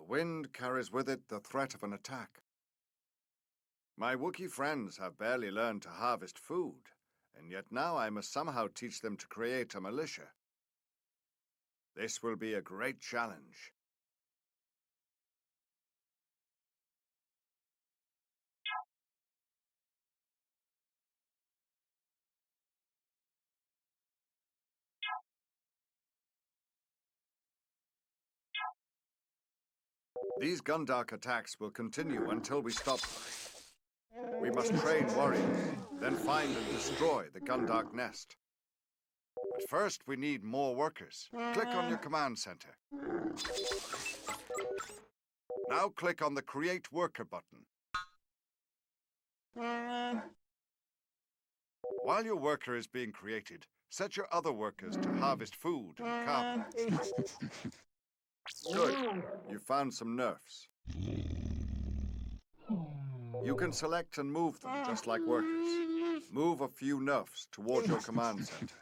wind carries with it the threat of an attack. My Wookiee friends have barely learned to harvest food, and yet now I must somehow teach them to create a militia. This will be a great challenge. These Gundark attacks will continue until we stop them. We must train warriors, then find and destroy the Gundark nest. But first, we need more workers. Click on your command center. Now click on the Create Worker button. While your worker is being created, set your other workers to harvest food and carpet. Good. You found some nerfs. You can select and move them just like workers. Move a few nerfs toward your command center.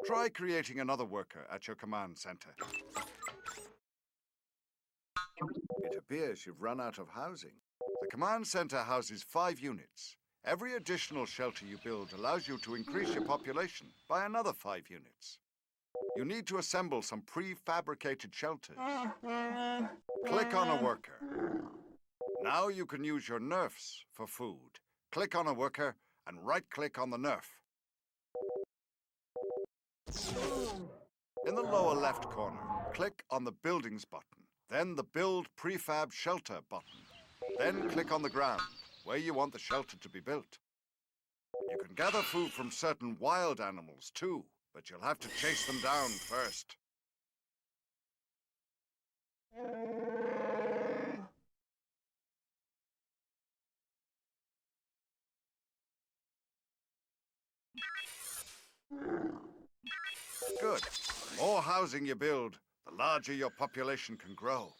Try creating another worker at your command center. It appears you've run out of housing. The command center houses 5 units. Every additional shelter you build allows you to increase your population by another 5 units. You need to assemble some prefabricated shelters. Click on a worker. Now you can use your nerfs for food. Click on a worker and right-click on the nerf. In the lower left corner, click on the Buildings button, then the Build Prefab Shelter button. Then click on the ground, where you want the shelter to be built. You can gather food from certain wild animals too, but you'll have to chase them down first. Good. The more housing you build, the larger your population can grow.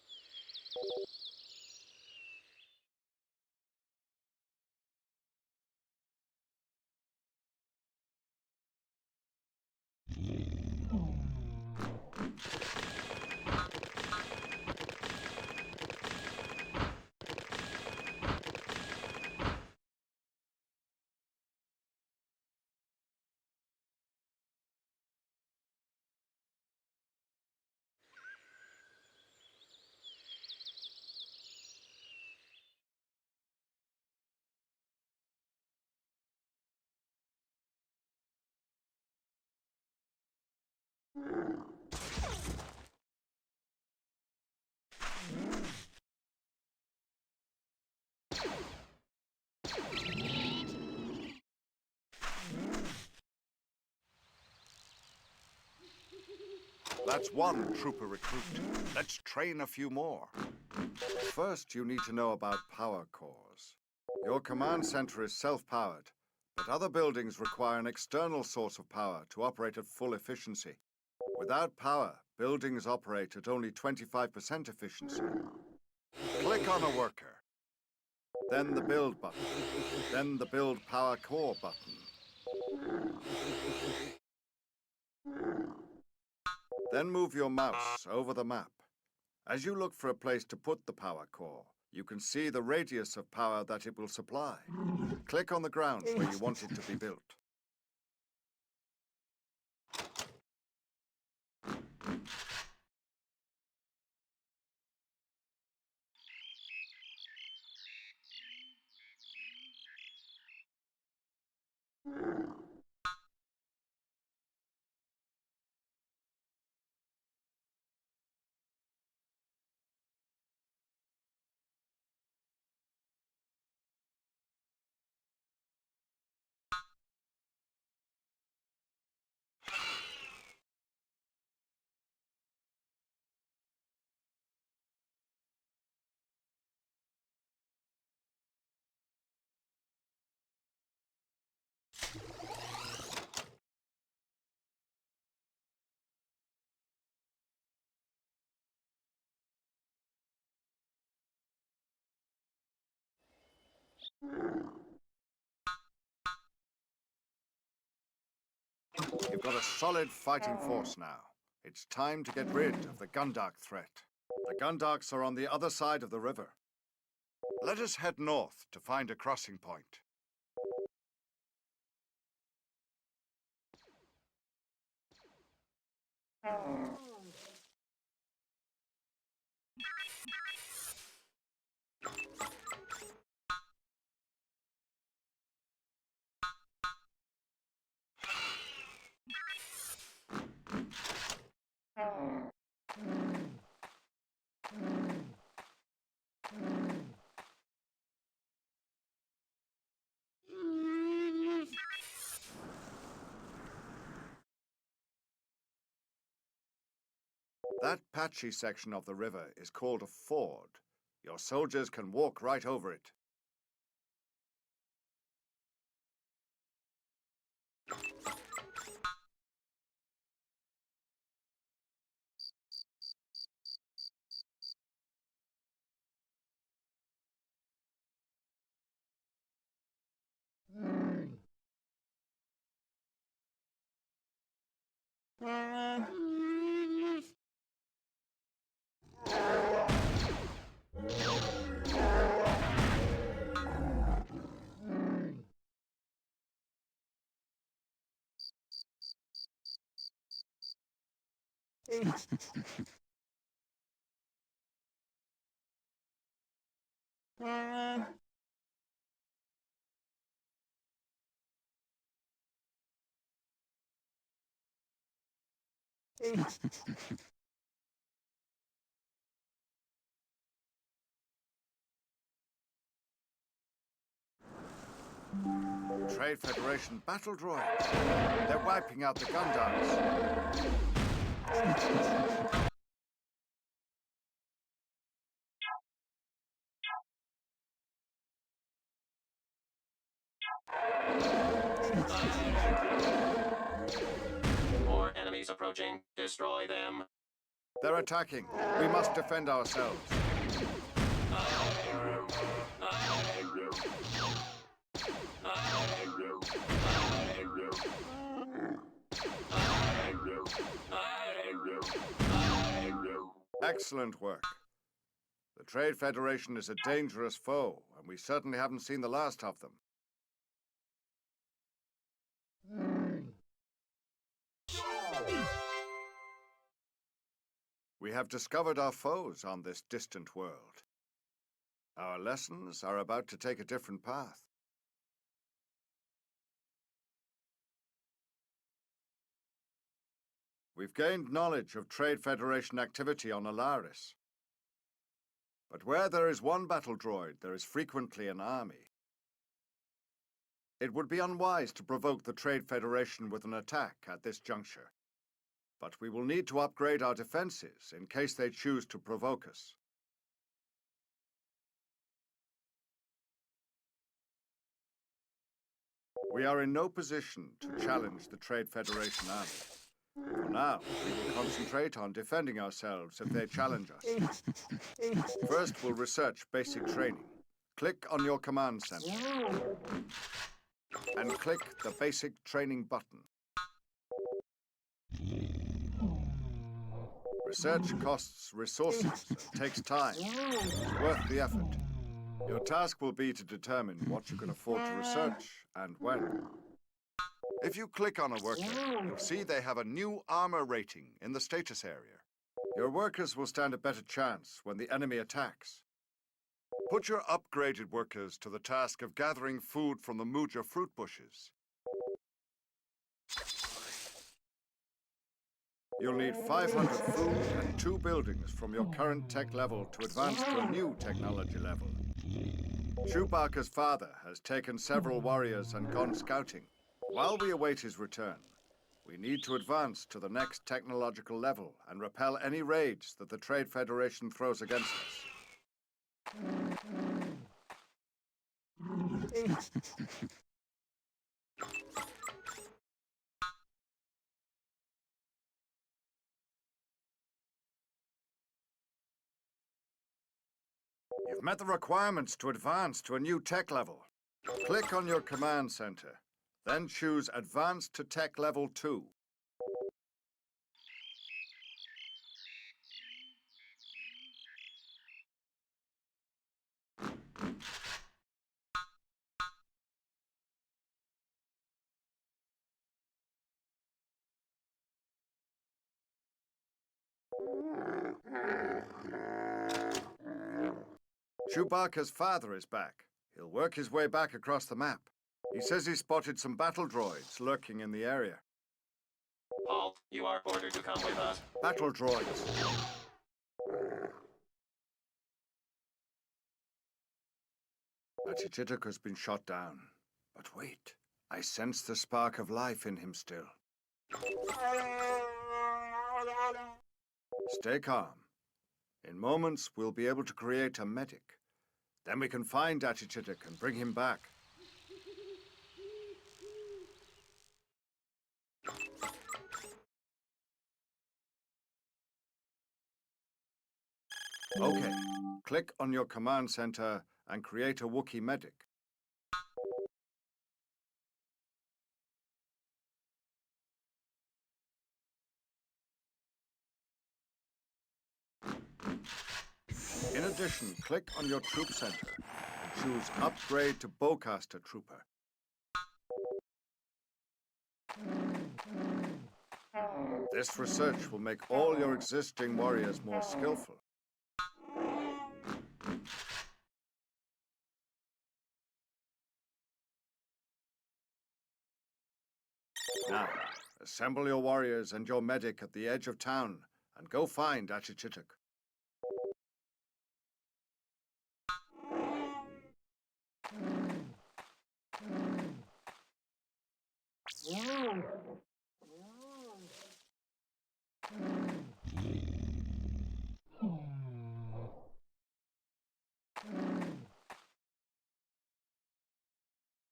That's one trooper recruit. Let's train a few more. First, you need to know about power cores. Your command center is self-powered, but other buildings require an external source of power to operate at full efficiency. Without power, buildings operate at only 25% efficiency. Click on a worker, then the Build button, then the Build Power Core button. Then move your mouse over the map. As you look for a place to put the power core, you can see the radius of power that it will supply. Click on the ground where you want it to be built. You've got a solid fighting force now. It's time to get rid of the Gundark threat. The gun docks are on the other side of the river. Let us head north to find a crossing point. That patchy section of the river is called a ford. Your soldiers can walk right over it. Trade Federation battle droids. They're wiping out the gun docks. More enemies approaching. Destroy them. They're attacking. We must defend ourselves. Excellent work. The Trade Federation is a dangerous foe, and we certainly haven't seen the last of them. We have discovered our foes on this distant world. Our lessons are about to take a different path. We've gained knowledge of Trade Federation activity on Alaris. But where there is one battle droid, there is frequently an army. It would be unwise to provoke the Trade Federation with an attack at this juncture. But we will need to upgrade our defenses in case they choose to provoke us. We are in no position to challenge the Trade Federation army. For now, we will concentrate on defending ourselves if they challenge us. First, we'll research basic training. Click on your command center. And click the basic training button. Research costs resources and takes time. It's worth the effort. Your task will be to determine what you can afford to research and when. If you click on a worker, you'll see they have a new armor rating in the status area. Your workers will stand a better chance when the enemy attacks. Put your upgraded workers to the task of gathering food from the Muja fruit bushes. You'll need 500 food and 2 buildings from your current tech level to advance to a new technology level. Chewbacca's father has taken several warriors and gone scouting. While we await his return, we need to advance to the next technological level and repel any raids that the Trade Federation throws against us. You've met the requirements to advance to a new tech level. Click on your command center, then choose Advance to Tech Level 2. Chewbacca's father is back. He'll work his way back across the map. He says he spotted some battle droids lurking in the area. Halt. You are ordered to come with us. Battle droids. Achichituk has been shot down. But wait, I sense the spark of life in him still. Stay calm. In moments, we'll be able to create a medic. Then we can find Achichituk and bring him back. Okay, click on your command center and create a Wookiee medic. In addition, click on your troop center and choose Upgrade to Bowcaster Trooper. This research will make all your existing warriors more skillful. Now, assemble your warriors and your medic at the edge of town and go find Achichituk.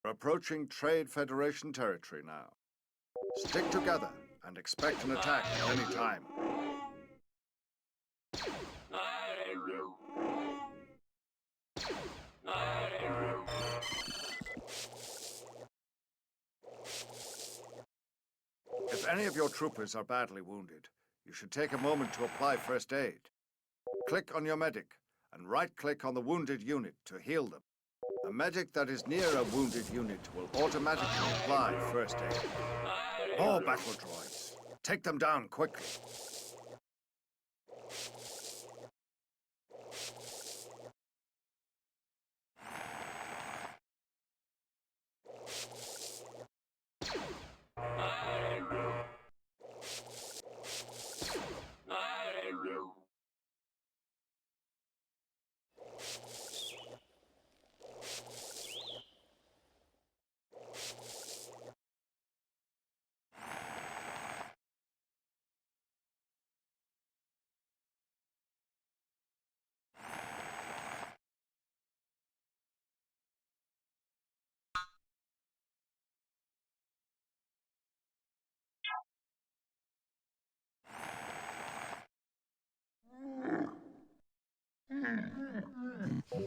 We're approaching Trade Federation territory now. Stick together and expect an attack at any time. If any of your troopers are badly wounded, you should take a moment to apply first aid. Click on your medic and right-click on the wounded unit to heal them. A medic that is near a wounded unit will automatically apply first aid. More battle droids. Take them down quickly.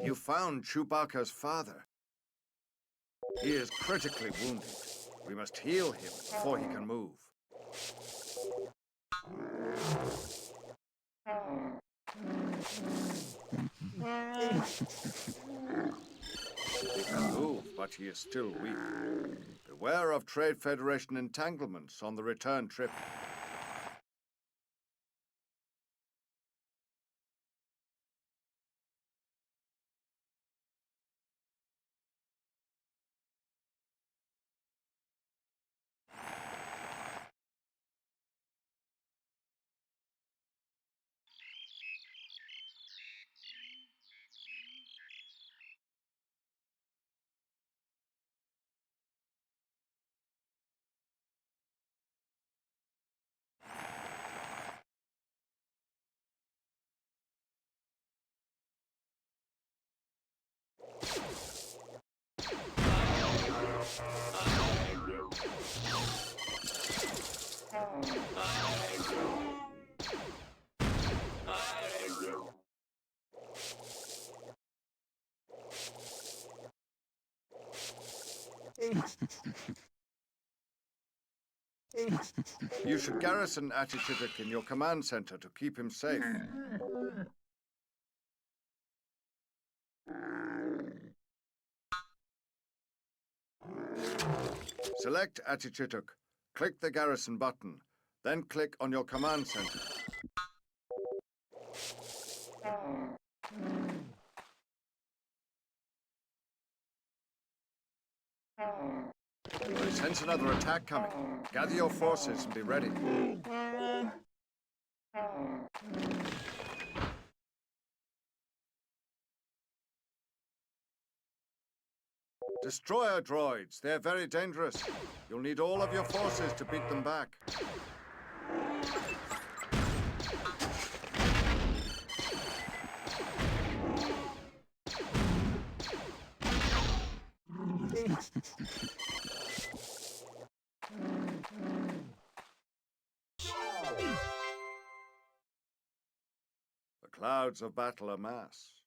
You found Chewbacca's father. He is critically wounded. We must heal him before he can move. He can move, but he is still weak. Beware of Trade Federation entanglements on the return trip. You should garrison Achichituk in your command center to keep him safe. Select Achichituk, click the garrison button, then click on your command center. I sense another attack coming. Gather your forces and be ready. Destroyer droids. They're very dangerous. You'll need all of your forces to beat them back. The clouds of battle amass.